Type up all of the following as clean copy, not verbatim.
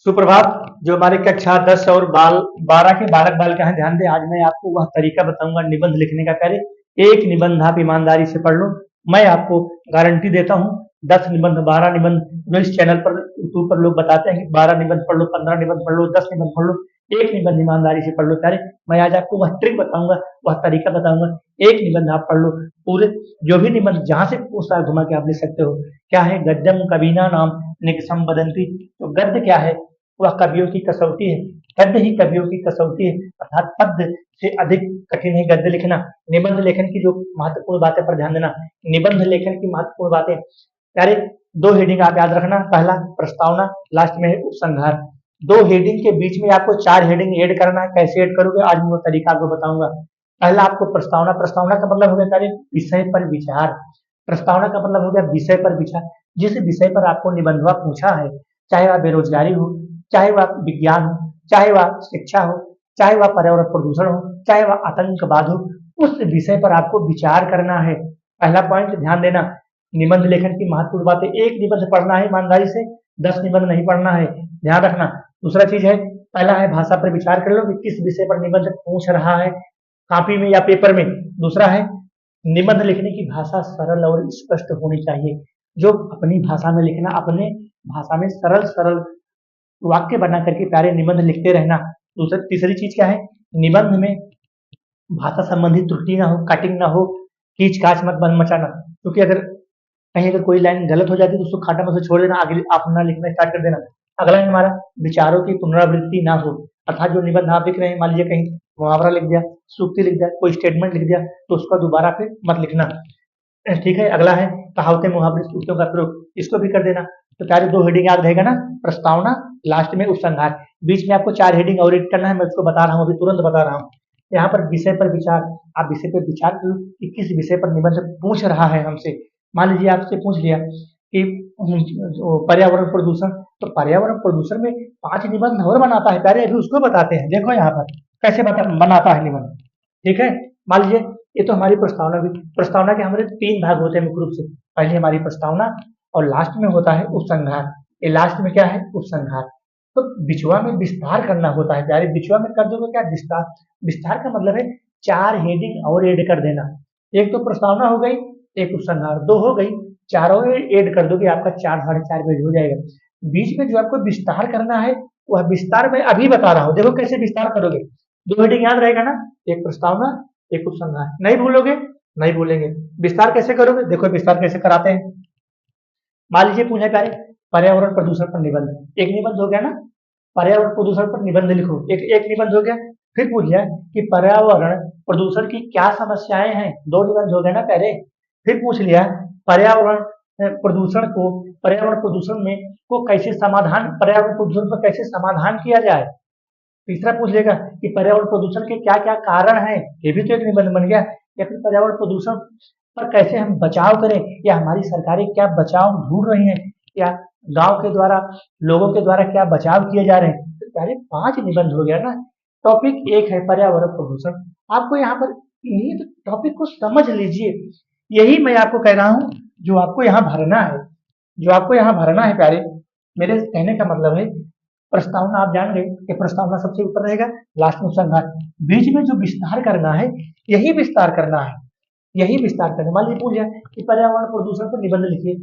सुप्रभात। जो हमारी कक्षा 10 और बाल 12 के बालक बालिका हैं, ध्यान दें। आज मैं आपको वह तरीका बताऊंगा निबंध लिखने का। पहले एक निबंध आप ईमानदारी से पढ़ लो। मैं आपको गारंटी देता हूँ 10 निबंध 12 निबंध जो इस चैनल पर यूट्यूब पर लोग बताते हैं कि 12 निबंध पढ़ लो, 15 निबंध पढ़ लो, 10 निबंध पढ़ लो, एक निबंध ईमानदारी से पढ़ लो। प्यारे, मैं आज आपको वह ट्रिक बताऊंगा, वह तरीका बताऊंगा। एक निबंध आप पढ़ लो पूरे, जो भी निबंध जहां से पूछता है घुमा के आप लिख सकते हो। क्या है? गद्यम कवीना नाम निकषम बदंती। तो गद्य क्या है? वह कवियों की कसौटी है। गद्य ही कवियों की कसौटी है, अर्थात पद्य से अधिक कठिन है गद्य लिखना। निबंध लेखन की जो महत्वपूर्ण बातें पर ध्यान देना। निबंध लेखन की महत्वपूर्ण बातें यारे, दो हेडिंग आप याद रखना। पहला प्रस्तावना, लास्ट में है उपसंहार। दो हेडिंग के बीच में आपको 4 हेडिंग ऐड करना है। कैसे ऐड करोगे आज मैं वो तरीका आपको बताऊंगा। पहला आपको प्रस्तावना। प्रस्तावना का मतलब हो गया कार्य विषय पर विचार। प्रस्तावना का मतलब हो गया विषय पर विचार। जिस विषय पर आपको निबंधवा पूछा है, चाहे वह बेरोजगारी हो, चाहे वह विज्ञान हो, चाहे वह शिक्षा हो, चाहे वह पर्यावरण प्रदूषण हो, चाहे वह आतंकवाद हो, उस विषय पर आपको विचार करना है। पहला पॉइंट ध्यान देना। निबंध लेखन की महत्वपूर्ण बातें। एक निबंध पढ़ना है ईमानदारी से, 10 निबंध नहीं पढ़ना है, ध्यान रखना। दूसरा चीज है, पहला है भाषा पर विचार कर लो कि किस विषय पर निबंध पूछ रहा है, कॉपी में या पेपर में। दूसरा है, निबंध लिखने की भाषा सरल और स्पष्ट होनी चाहिए। जो अपनी भाषा में लिखना, अपने भाषा में सरल सरल वाक्य बना करके प्यारे निबंध लिखते रहना। दूसरा तीसरी चीज क्या है? निबंध में भाषा संबंधी त्रुटि ना हो, कटिंग ना हो, खींच काच मत बन मचाना। क्योंकि अगर कहीं अगर कोई लाइन गलत हो जाती है तो उसको खाटा में से छोड़ देना, आगे अपना लिखना स्टार्ट कर देना। अगला है हमारा, विचारों की पुनरावृत्ति ना हो। अर्थात जो निबंध आप लिख रहे हैं, मान लीजिए कहीं मुहावरा लिख दिया, सूक्ति लिख दिया, कोई स्टेटमेंट लिख दिया, तो उसका दोबारा फिर मत लिखना। ठीक है। अगला है कहावतें मुहावरे सूक्तियों का प्रयोग, इसको भी कर देना। तो प्यारे दो हेडिंग याद रहेगा ना, प्रस्तावना, लास्ट में उपसंहार। बीच में आपको 4 हेडिंग और एड करना है, मैं उसको बता रहा हूँ, अभी तुरंत बता रहा हूँ। यहाँ पर विषय पर विचार। आप विषय पर विचार करो कि किस विषय पर निबंध पूछ रहा है हमसे। मान लीजिए आपसे पूछ लिया कि पर्यावरण प्रदूषण, तो पर्यावरण प्रदूषण में 5 निबंध और बनाता है प्यारे, अभी उसको बताते हैं। देखो यहाँ पर कैसे बनाता है निबंध। ठीक है। मान लीजिए ये तो हमारी प्रस्तावना भी। प्रस्तावना के हमारे 3 भाग होते हैं मुख्य रूप से। पहले हमारी प्रस्तावना और लास्ट में होता है उपसंहार। ये लास्ट में क्या है? उपसंहार। तो बिचवा में विस्तार करना होता है प्यारे। बिचवा में कर दोगे क्या? विस्तार। विस्तार का मतलब है 4 हेडिंग और ऐड कर देना। एक तो प्रस्तावना हो गई, एक उपसंहार, 2 हो गई, 4 और ऐड कर दोगे, आपका 4 साढ़े 4 पेज हो जाएगा। बीच में जो आपको विस्तार करना है, वह विस्तार मैं अभी बता रहा हूँ। देखो कैसे विस्तार करोगे। 2 हेडिंग याद रहेगा ना, एक प्रस्तावना, एक उपसंहार। नहीं भूलोगे? नहीं भूलेंगे। विस्तार कैसे करोगे? देखो विस्तार कैसे कराते हैं। मान लीजिए पूछा कार्य पर्यावरण प्रदूषण पर निबंध। एक निबंध हो गया ना, पर्यावरण प्रदूषण पर निबंध लिखो, एक एक निबंध हो गया। फिर पूछ लिया कि पर्यावरण प्रदूषण की क्या समस्याएं हैं, 2 निबंध हो गए ना पहले। फिर पूछ लिया पर्यावरण प्रदूषण को, पर्यावरण प्रदूषण में को कैसे समाधान, पर्यावरण प्रदूषण पर कैसे समाधान किया जाए। तीसरा पूछ लेगा कि पर्यावरण प्रदूषण के क्या क्या कारण हैं, ये भी तो एक निबंध बन गया। या फिर पर्यावरण प्रदूषण पर कैसे हम बचाव करें, या हमारी सरकारें क्या बचाव ढूंढ रही हैं, या गांव के द्वारा, लोगों के द्वारा क्या बचाव किए जा रहे हैं। तो पहले 5 निबंध हो गया ना। टॉपिक एक है पर्यावरण प्रदूषण। आपको यहाँ पर इन्हीं टॉपिक को समझ लीजिए। यही मैं आपको कह रहा हूँ, जो आपको यहाँ भरना है, जो आपको यहाँ भरना है प्यारे। मेरे कहने का मतलब है, प्रस्तावना आप जान गए कि प्रस्तावना सबसे ऊपर रहेगा, लास्ट में उपसंहार। बीच में जो विस्तार करना है, यही विस्तार करना है, यही विस्तार करना। मान लीजिए पूछ जाए कि पर्यावरण प्रदूषण पर निबंध लिखिए,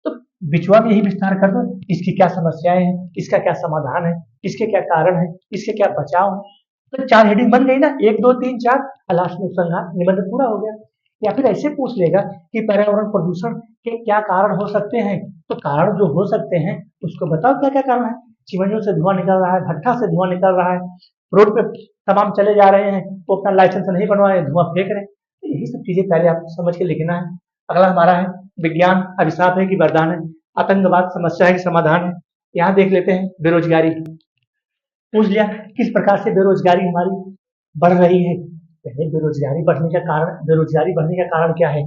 तो बिचवा में यही विस्तार कर दो। इसकी क्या समस्याएं हैं, इसका क्या समाधान है, इसके क्या कारण है, इसके क्या बचाव है। तो 4 हेडिंग बन गई ना, 1 2 3 4, लास्ट में उपसंहार, निबंध पूरा हो गया। या फिर ऐसे पूछ लेगा कि पर्यावरण प्रदूषण के क्या कारण हो सकते हैं, तो कारण जो हो सकते हैं उसको बताओ क्या क्या कारण है। चिमनियों से धुआं निकल रहा है, भट्ठा से धुआं निकल रहा है, रोड पे तमाम चले जा रहे हैं, वो अपना लाइसेंस नहीं बनवाए, धुआं फेंक रहे हैं। तो यही सब चीजें पहले आपको समझ के लिखना है। अगला हमारा है विज्ञान अभिशाप है कि वरदान है, आतंकवाद समस्या है कि समाधान है। यहाँ देख लेते हैं बेरोजगारी। पूछ लिया किस प्रकार से बेरोजगारी हमारी बढ़ रही है। पहले बेरोजगारी बढ़ने का कारण, बेरोजगारी बढ़ने का कारण क्या है?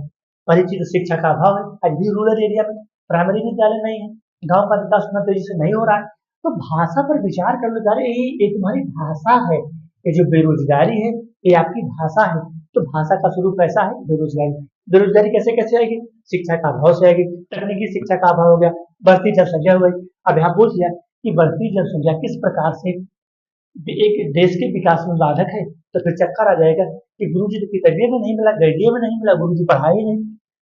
परिचित शिक्षा का अभाव है। आज भी रूरल एरिया में प्राइमरी विद्यालय नहीं है, गांव का विकास उतना तेजी से नहीं हो रहा है। तो भाषा पर विचार करने जा रहे, ये तुम्हारी भाषा है। ये जो बेरोजगारी है, ये आपकी भाषा है। तो भाषा का स्वरूप कैसा है? बेरोजगारी। बेरोजगारी कैसे कैसे आएगी? शिक्षा का अभाव से आएगी। तकनीकी शिक्षा का अभाव हो गया, बढ़ती जनसंख्या हो गई। अब यहाँ पूछ लिया कि बढ़ती जनसंख्या किस प्रकार से एक देश के विकास में बाधक है, तो फिर चक्कर आ जाएगा कि गुरु जी तो किताबियों में नहीं मिला, गैडिया में नहीं मिला, गुरु जी पढ़ाए ही नहीं।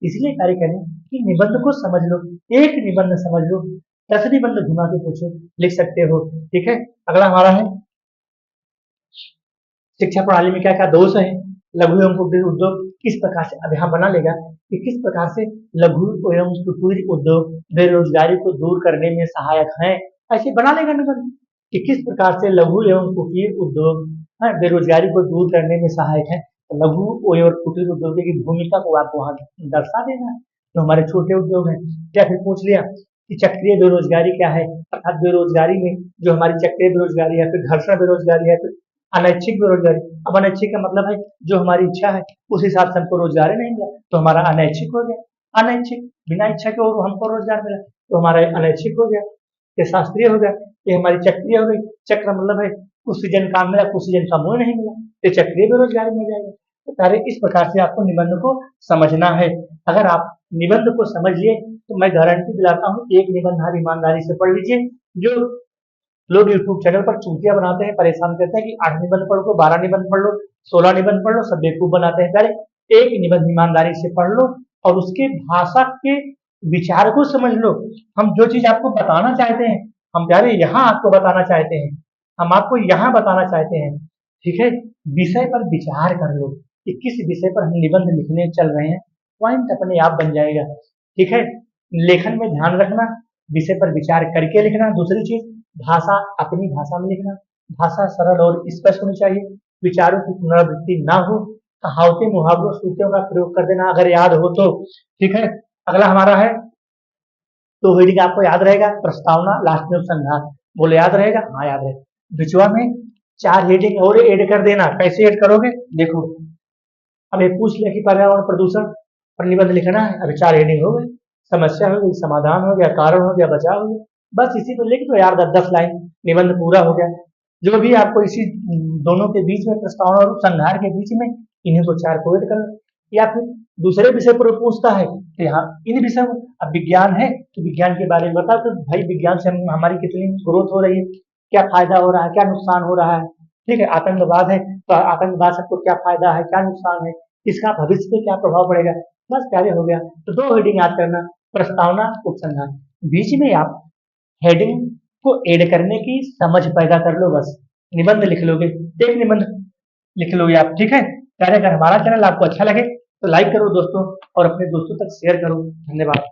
इसलिए कार्य करें कि निबंध को समझ लो, एक निबंध समझ लो, 10 निबंध घुमा के पूछो, लिख सकते हो। ठीक है, अगला हमारा है शिक्षा प्रणाली में क्या क्या दोष है। लघु एवं कुटीर उद्योग किस प्रकार से, अब यहाँ बना लेगा कि किस प्रकार से लघु एवं कुटीर उद्योग बेरोजगारी को दूर करने में सहायक है, ऐसे बना लेगा निबंध कि किस प्रकार से लघु एवं कुटीर उद्योग बेरोजगारी को दूर करने में सहायक है। तो लघु एवं कुटीर उद्योग की भूमिका को आप वहां दर्शा देना, जो हमारे छोटे उद्योग हैं। क्या फिर पूछ लिया कि चक्रीय बेरोजगारी क्या है, अर्थात बेरोजगारी में जो हमारी चक्रीय बेरोजगारी है, फिर घर्षण बेरोजगारी है, फिर अनैच्छिक बेरोजगारी। अब अनैच्छिक का मतलब है जो हमारी इच्छा है उस हिसाब से हमको रोजगार नहीं मिला, तो हमारा अनैच्छिक हो गया। अनैच्छिक बिना इच्छा के और हमको रोजगार मिला तो हमारा अनैच्छिक हो गया, ये शास्त्रीय हो गया। ये हमारी चक्रीय हो गई, चक्र मतलब है कुछ सीजन काम मिला, कुछ सीजन काम नहीं मिला, तो चक्रीय बेरोजगारी में जाएगा। तो कार्य इस प्रकार से आपको निबंध को समझना है। अगर आप निबंध को समझ लिए तो मैं गारंटी दिलाता हूँ एक निबंध आप ईमानदारी से पढ़ लीजिए। जो लोग यूट्यूब चैनल पर चूतिया बनाते हैं, परेशान करते हैं कि 8 निबंध पढ़ लो, 12 निबंध पढ़ लो, 16 निबंध पढ़ लो, सब बेवकूफ बनाते हैं। पहले एक निबंध ईमानदारी से पढ़ लो और उसके भाषा के विचार को समझ लो। हम जो चीज आपको बताना चाहते हैं, हम प्यारे यहाँ आपको बताना चाहते हैं, हम आपको यहाँ बताना चाहते हैं। ठीक है, विषय पर विचार कर लो कि किस विषय पर हम निबंध लिखने चल रहे हैं, पॉइंट अपने आप बन जाएगा। ठीक है, लेखन में ध्यान रखना, विषय पर विचार करके लिखना। दूसरी चीज, भाषा अपनी भाषा में लिखना, भाषा सरल और स्पष्ट होनी चाहिए, विचारों की पुनरावृत्ति ना हो, कहावतें मुहावरों सूत्रों का प्रयोग कर देना अगर याद हो तो। ठीक है, अगला हमारा है तो हेडिंग आपको याद रहेगा, प्रस्तावना, लास्ट में उपसंहार। बोले याद रहेगा? हाँ याद रहेगा। बिचवा में 4 हेडिंग और ऐड कर देना। कैसे ऐड करोगे? देखो, अब ये पूछ लिया कि पर्यावरण प्रदूषण पर निबंध लिखना है, अभी 4 हेडिंग हो गई, समस्या हो गई, समाधान हो गया, कारण हो गया, बचाव हो गया। बस इसी को लिख दो यार, 10-10 लाइन, निबंध पूरा हो गया। जो भी आपको इसी दोनों के बीच में, प्रस्तावना और उपसंहार के बीच में, इन्हीं को 4 को ऐड कर लो। या फिर दूसरे विषय पर पूछता है तो यहाँ इन विषयों, अब विज्ञान है तो विज्ञान के बारे में बताओ, तो भाई विज्ञान से हमारी कितनी ग्रोथ हो रही है, क्या फायदा हो रहा है, क्या नुकसान हो रहा है। ठीक है, आतंकवाद है तो आतंकवाद से आपको क्या फायदा है, क्या नुकसान है, इसका भविष्य पे क्या प्रभाव पड़ेगा। बस कार्य हो गया। तो 2 हेडिंग याद करना, प्रस्तावना, उपसंहार। बीच में आप हेडिंग को ऐड करने की समझ पैदा कर लो, बस निबंध लिख लोगे, एक निबंध लिख लोगे आप। ठीक है, कार्य अगर हमारा चैनल आपको अच्छा लगे तो लाइक करो दोस्तों, और अपने दोस्तों तक शेयर करो। धन्यवाद।